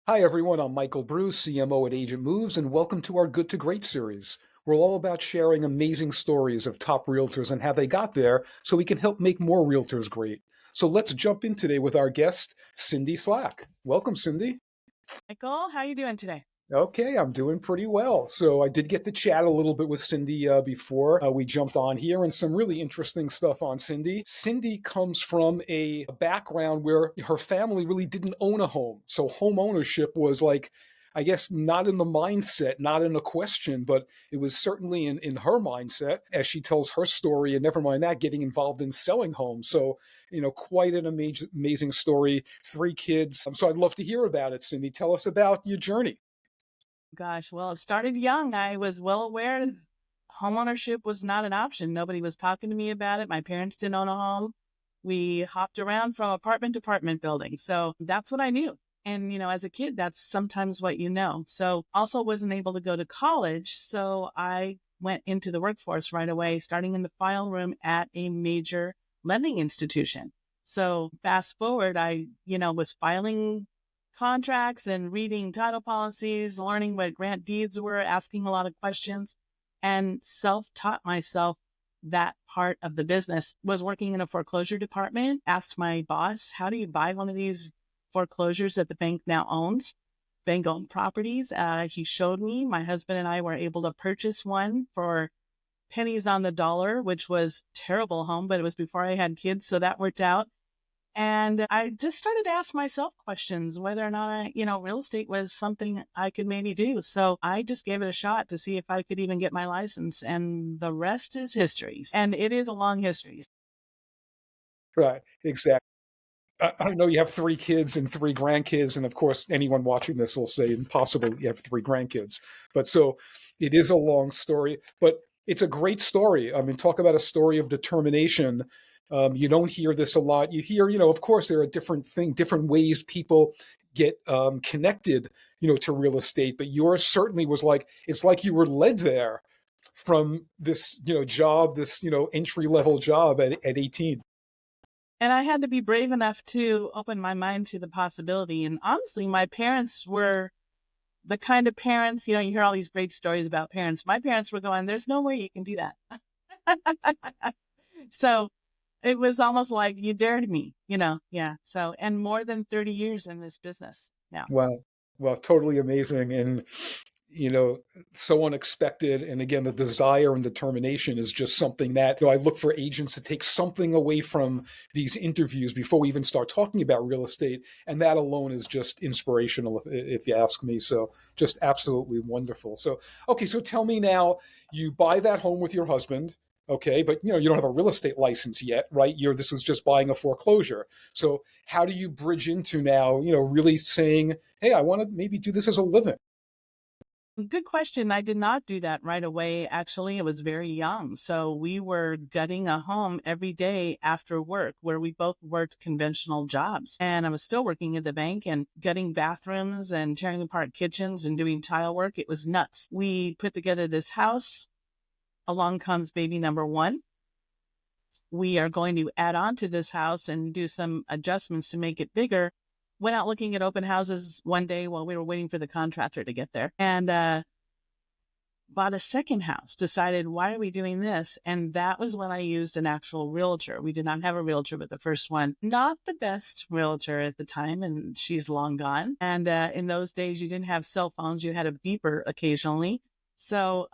Hi, everyone. I'm Michael Bruce, CMO at Agent Moves, and welcome to our Good to Great series. We're all about sharing amazing stories of top realtors and how they got there so we can help make more realtors great. So let's jump in today with our guest, Cindy Slack. Welcome, Cindy. Michael, how you doing today? Okay, I'm doing pretty well. So I did get to chat a little bit with Cindy before we jumped on here, and some really interesting stuff on Cindy. Cindy comes from a background where her family really didn't own a home, so home ownership was like, I guess, not in the mindset, not in the question, but it was certainly in her mindset as she tells her story, and never mind that, getting involved in selling homes. So, quite an amazing story. Three kids. So I'd love to hear about it, Cindy. Tell us about your journey. Gosh, well, it started young. I was well aware homeownership was not an option. Nobody was talking to me about it. My parents didn't own a home. We hopped around from apartment to apartment building. So that's what I knew. And, as a kid, that's sometimes what you know. So also wasn't able to go to college. So I went into the workforce right away, starting in the file room at a major lending institution. So fast forward, I was filing contracts and reading title policies, learning what grant deeds were, asking a lot of questions, and self-taught myself that part of the business. Was working in a foreclosure department, asked my boss, how do you buy one of these foreclosures that the bank now owns? Bank owned properties. He showed me. My husband and I were able to purchase one for pennies on the dollar, which was terrible home, but it was before I had kids, so that worked out. And I just started to ask myself questions whether or not real estate was something I could maybe do. So I just gave it a shot to see if I could even get my license. And the rest is history. And it is a long history. Right, exactly. I know you have three kids and three grandkids, and of course, anyone watching this will say impossible you have three grandkids. But so it is a long story, but it's a great story. I mean, talk about a story of determination. You don't hear this a lot. You hear, of course, there are different ways people get connected, to real estate. But yours certainly was like it's like you were led there from this, job, this, entry level job at 18. And I had to be brave enough to open my mind to the possibility. And honestly, my parents were the kind of parents, you hear all these great stories about parents. My parents were going, there's no way you can do that. So it was almost like you dared me. Yeah. So, and more than 30 years in this business now. Wow. Well, totally amazing. And, you know, so unexpected. And again, the desire and determination is just something that, I look for agents to take something away from these interviews before we even start talking about real estate. And that alone is just inspirational, if you ask me. So just absolutely wonderful. So, okay. So tell me now, you buy that home with your husband. Okay, but you don't have a real estate license yet, right? This was just buying a foreclosure. So how do you bridge into now, really saying, hey, I want to maybe do this as a living? Good question. I did not do that right away. Actually, I was very young. So we were gutting a home every day after work where we both worked conventional jobs. And I was still working at the bank and gutting bathrooms and tearing apart kitchens and doing tile work. It was nuts. We put together this house. Along comes baby number one. We are going to add on to this house and do some adjustments to make it bigger. Went out looking at open houses one day while we were waiting for the contractor to get there, and bought a second house. Decided, why are we doing this? And that was when I used an actual realtor. We did not have a realtor, but the first one, not the best realtor at the time, and she's long gone. And in those days, you didn't have cell phones; you had a beeper occasionally. So,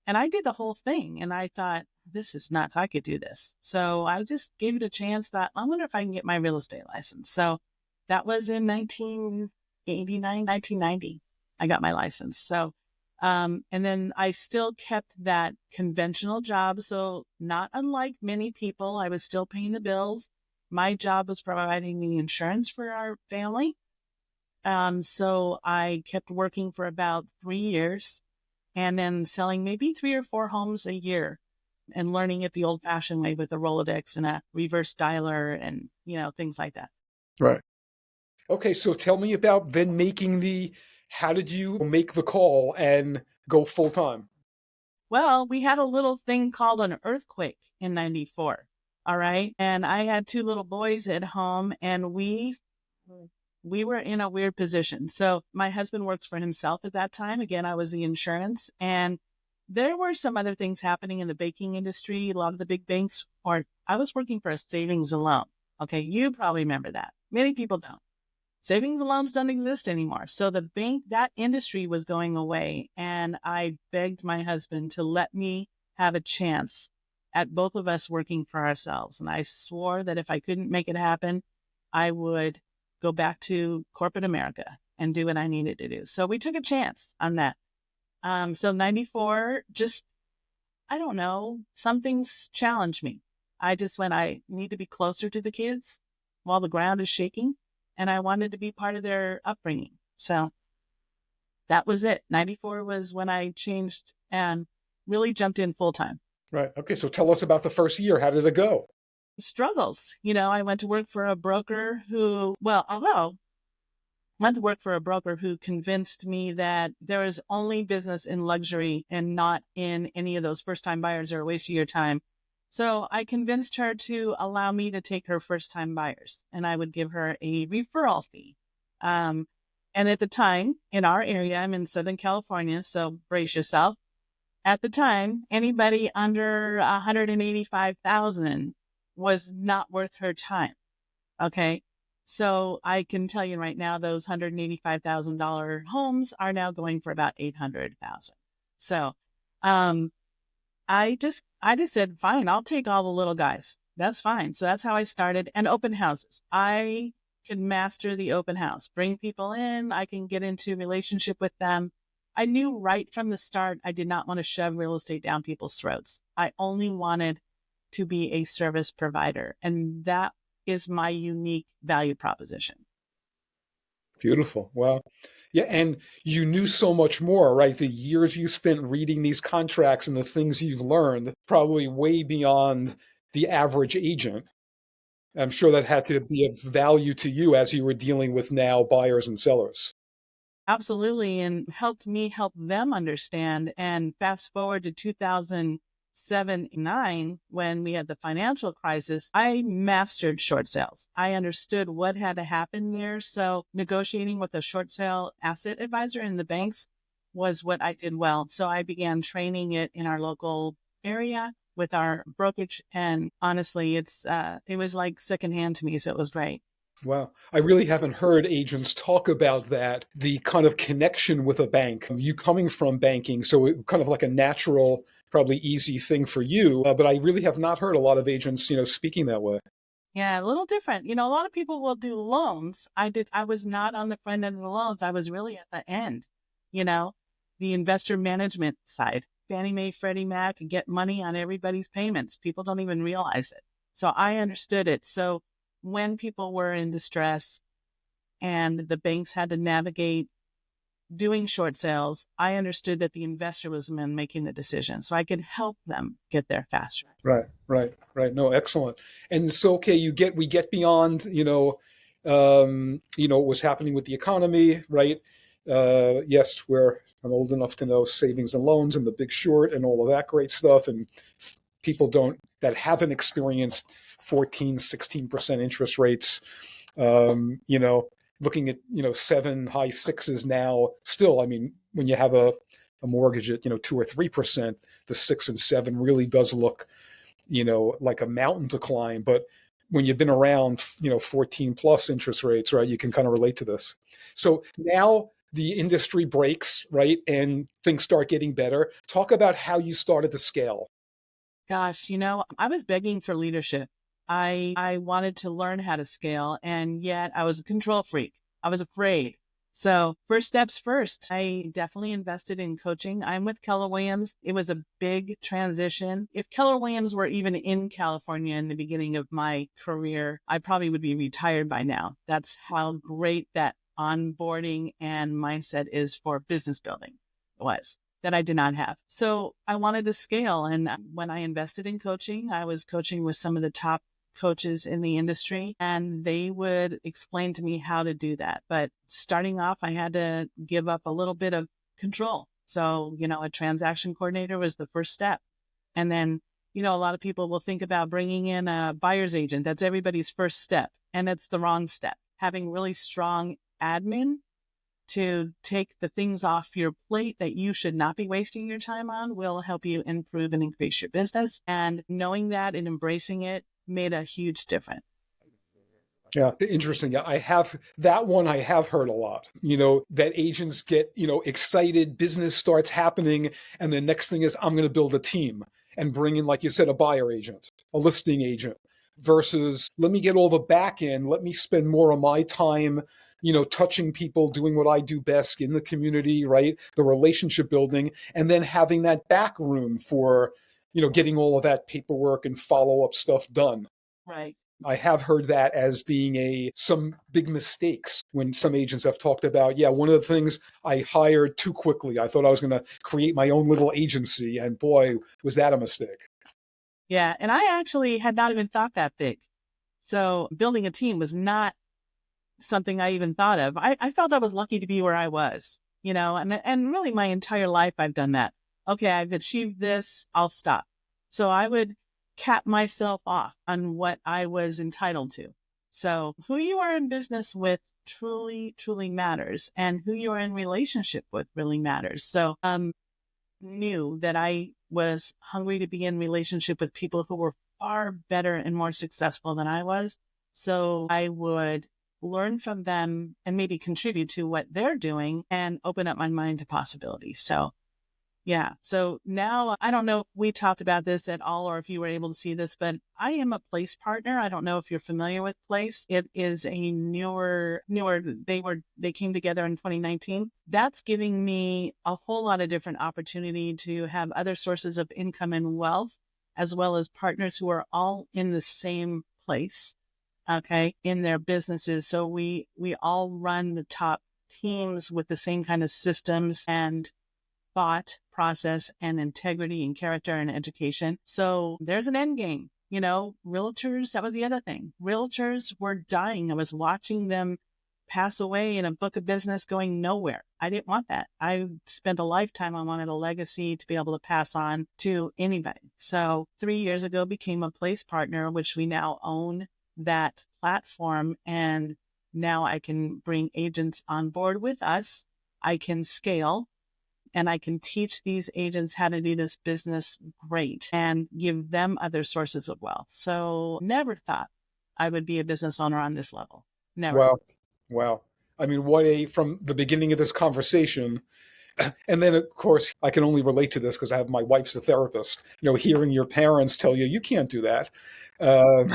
and I did the whole thing, and I thought, this is nuts. I could do this. So I just gave it a chance. Thought, I wonder if I can get my real estate license. So that was in 1989, 1990. I got my license. So and then I still kept that conventional job. So, not unlike many people, I was still paying the bills. My job was providing the insurance for our family. So, I kept working for about 3 years and then selling maybe three or four homes a year and learning it the old fashioned way with a Rolodex and a reverse dialer and, things like that. Right. Okay, so tell me about then how did you make the call and go full time? Well, we had a little thing called an earthquake in 94. All right. And I had two little boys at home, and we we were in a weird position. So my husband works for himself at that time. Again, I was the insurance, and there were some other things happening in the banking industry. A lot of the big banks, or I was working for a savings and loan. Okay, you probably remember that. Many people don't. Savings and loans don't exist anymore. So the bank, that industry was going away. And I begged my husband to let me have a chance at both of us working for ourselves. And I swore that if I couldn't make it happen, I would go back to corporate America and do what I needed to do. So we took a chance on that. So 94, just, I don't know, some things challenged me. I just went, I need to be closer to the kids while the ground is shaking. And I wanted to be part of their upbringing. So that was it. 94 was when I changed and really jumped in full time. Right. Okay. So tell us about the first year. How did it go? Struggles. I went to work for a broker who, well, although went to work for a broker who convinced me that there is only business in luxury and not in any of those first time buyers or a waste of your time. So I convinced her to allow me to take her first time buyers, and I would give her a referral fee. Um, and at the time in our area, I'm in Southern California, so brace yourself. At the time, anybody under 185,000 was not worth her time. Okay. So I can tell you right now, those $185,000 homes are now going for about 800,000. So, um, I just said, fine, I'll take all the little guys. That's fine. So that's how I started. And open houses. I can master the open house, bring people in. I can get into relationship with them. I knew right from the start, I did not want to shove real estate down people's throats. I only wanted to be a service provider. And that is my unique value proposition. Beautiful. Wow. Yeah. And you knew so much more, right? The years you spent reading these contracts and the things you've learned, probably way beyond the average agent. I'm sure that had to be of value to you as you were dealing with now buyers and sellers. Absolutely. And helped me help them understand. And fast forward to 2007, 9, when we had the financial crisis, I mastered short sales. I understood what had to happen there. So negotiating with a short sale asset advisor in the banks was what I did well. So I began training it in our local area with our brokerage. And honestly, it was like secondhand to me. So it was great. Wow. I really haven't heard agents talk about that, the kind of connection with a bank. You coming from banking, so it kind of like a natural, probably easy thing for you. But I really have not heard a lot of agents, speaking that way. Yeah, a little different. A lot of people will do loans. I was not on the front end of the loans. I was really at the end, you know, the investor management side. Fannie Mae, Freddie Mac, get money on everybody's payments. People don't even realize it. So I understood it. So when people were in distress and the banks had to navigate doing short sales, I understood that the investor was the man making the decision. So I could help them get there faster. Right, right, right. No, excellent. And so, okay, we get beyond, what was happening with the economy, right? Yes, I'm old enough to know savings and loans and the Big Short and all of that great stuff. And people that haven't experienced 14, 16% interest rates, um, you know, looking at, seven, high sixes now, still, I mean, when you have a mortgage at, 2 or 3%, the 6 and 7 really does look, like a mountain to climb. But when you've been around, 14 plus interest rates, right, you can kind of relate to this. So now the industry breaks, right, and things start getting better. Talk about how you started to scale. Gosh, I was begging for leadership. I wanted to learn how to scale, and yet I was a control freak. I was afraid. So first steps first. I definitely invested in coaching. I'm with Keller Williams. It was a big transition. If Keller Williams were even in California in the beginning of my career, I probably would be retired by now. That's how great that onboarding and mindset is for business building was that I did not have. So I wanted to scale. And when I invested in coaching, I was coaching with some of the top coaches in the industry, and they would explain to me how to do that. But starting off, I had to give up a little bit of control. So, a transaction coordinator was the first step. And then, a lot of people will think about bringing in a buyer's agent. That's everybody's first step. And it's the wrong step. having really strong admin to take the things off your plate that you should not be wasting your time on will help you improve and increase your business. And knowing that and embracing it made a huge difference. Yeah, interesting. Yeah, I have that one. I have heard a lot, that agents get, excited, business starts happening. And the next thing is, I'm going to build a team and bring in, like you said, a buyer agent, a listing agent versus let me get all the back end. Let me spend more of my time, touching people, doing what I do best in the community, right? The relationship building, and then having that back room for, getting all of that paperwork and follow up stuff done. Right. I have heard that as being some big mistakes when some agents have talked about, yeah, one of the things I hired too quickly. I thought I was going to create my own little agency, and boy, was that a mistake. Yeah. And I actually had not even thought that big. So building a team was not something I even thought of. I felt I was lucky to be where I was, and really my entire life I've done that. Okay, I've achieved this, I'll stop. So I would cap myself off on what I was entitled to. So who you are in business with truly, truly matters, and who you're in relationship with really matters. So knew that I was hungry to be in relationship with people who were far better and more successful than I was. So I would learn from them and maybe contribute to what they're doing and open up my mind to possibilities. So yeah. So now I don't know if we talked about this at all or if you were able to see this, but I am a Place partner. I don't know if you're familiar with Place. It is a newer, they came together in 2019. That's giving me a whole lot of different opportunity to have other sources of income and wealth, as well as partners who are all in the same place. Okay. In their businesses. So we all run the top teams with the same kind of systems and thought process and integrity and character and education. So there's an end game. Realtors, that was the other thing. Realtors were dying. I was watching them pass away in a book of business going nowhere. I didn't want that. I spent a lifetime. I wanted a legacy to be able to pass on to anybody. So 3 years ago became a Place partner, which we now own that platform. And now I can bring agents on board with us. I can scale and I can teach these agents how to do this business great and give them other sources of wealth. So never thought I would be a business owner on this level. Never. Wow. Wow. I mean, from the beginning of this conversation, and then, of course, I can only relate to this because I have my wife's a therapist. Hearing your parents tell you you can't do that. Um,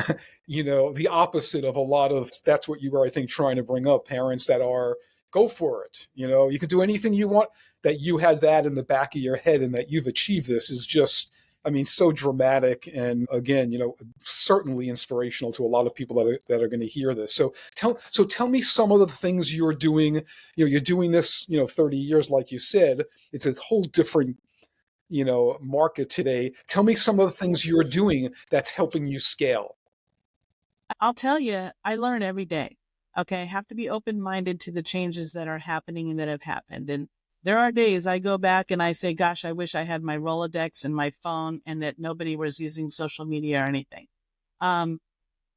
the opposite of a lot of that's what you were, I think, trying to bring up. Parents that are go for it. You can do anything you want. That you had that in the back of your head and that you've achieved this is just. I mean, so dramatic, and again, certainly inspirational to a lot of people that are going to hear this. So tell me some of the things you're doing. You're doing this, 30 years, like you said. It's a whole different, market today. Tell me some of the things you're doing that's helping you scale. I'll tell you, I learn every day. Okay. I have to be open minded to the changes that are happening and that have happened. And there are days I go back and I say, gosh, I wish I had my Rolodex and my phone and that nobody was using social media or anything. Um,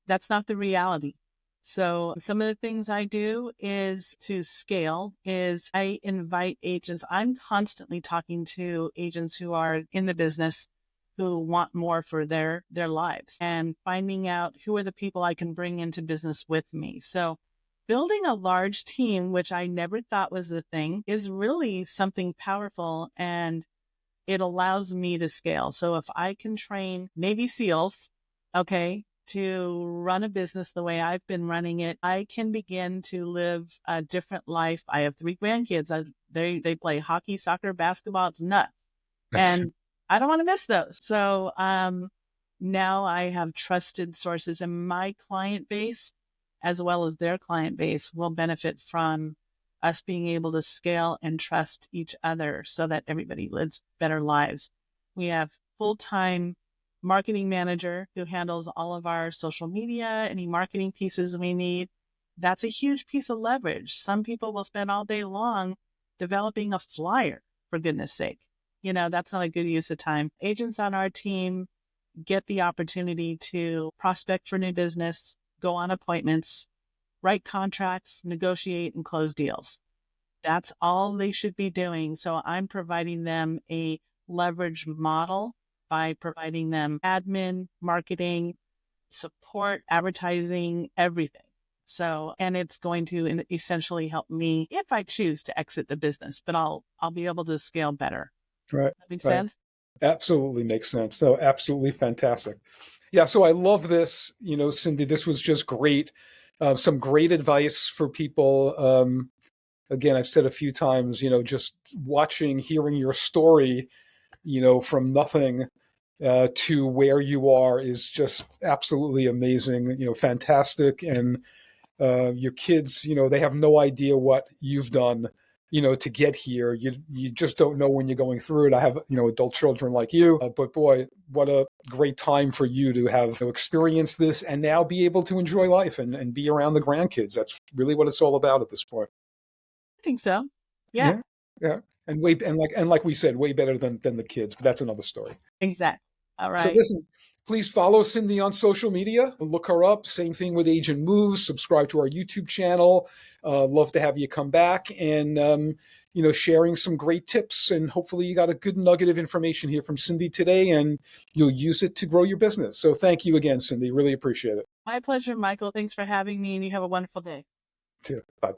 that's not the reality. So some of the things I do is to scale is I invite agents. I'm constantly talking to agents who are in the business who want more for their lives and finding out who are the people I can bring into business with me. So building a large team, which I never thought was a thing, is really something powerful and it allows me to scale. So if I can train Navy SEALs, okay, to run a business the way I've been running it, I can begin to live a different life. I have 3 grandkids. They play hockey, soccer, basketball. It's nuts. That's And I don't want to miss those. So now I have trusted sources and my client base, as well as their client base, will benefit from us being able to scale and trust each other so that everybody lives better lives. We have full-time marketing manager who handles all of our social media, any marketing pieces we need. That's a huge piece of leverage. Some people will spend all day long developing a flyer, for goodness sake. That's not a good use of time. Agents on our team get the opportunity to prospect for new business, go on appointments, write contracts, negotiate, and close deals. That's all they should be doing. So I'm providing them a leverage model by providing them admin, marketing, support, advertising, everything. So, and it's going to essentially help me if I choose to exit the business, but I'll be able to scale better. Right. That makes Right. sense? Absolutely makes sense. So absolutely fantastic. Yeah. So I love this. Cindy, this was just great. Some great advice for people. Again, I've said a few times, just watching, hearing your story, from nothing to where you are is just absolutely amazing, fantastic. And your kids, they have no idea what you've done, to get here. You just don't know when you're going through it. I have, adult children like you, but boy, what a great time for you to have experienced this and now be able to enjoy life and be around the grandkids. That's really what it's all about at this point. I think so. Yeah, Yeah, yeah, and like we said, way better than the kids. But that's another story. exactly. All So right. listen, please follow Cindy on social media. Look her up. Same thing with Agent Moves. Subscribe to our YouTube channel. Love to have you come back and sharing some great tips. And hopefully you got a good nugget of information here from Cindy today, and you'll use it to grow your business. So thank you again, Cindy. Really appreciate it. My pleasure, Michael. Thanks for having me, and you have a wonderful day. Too. Bye bye.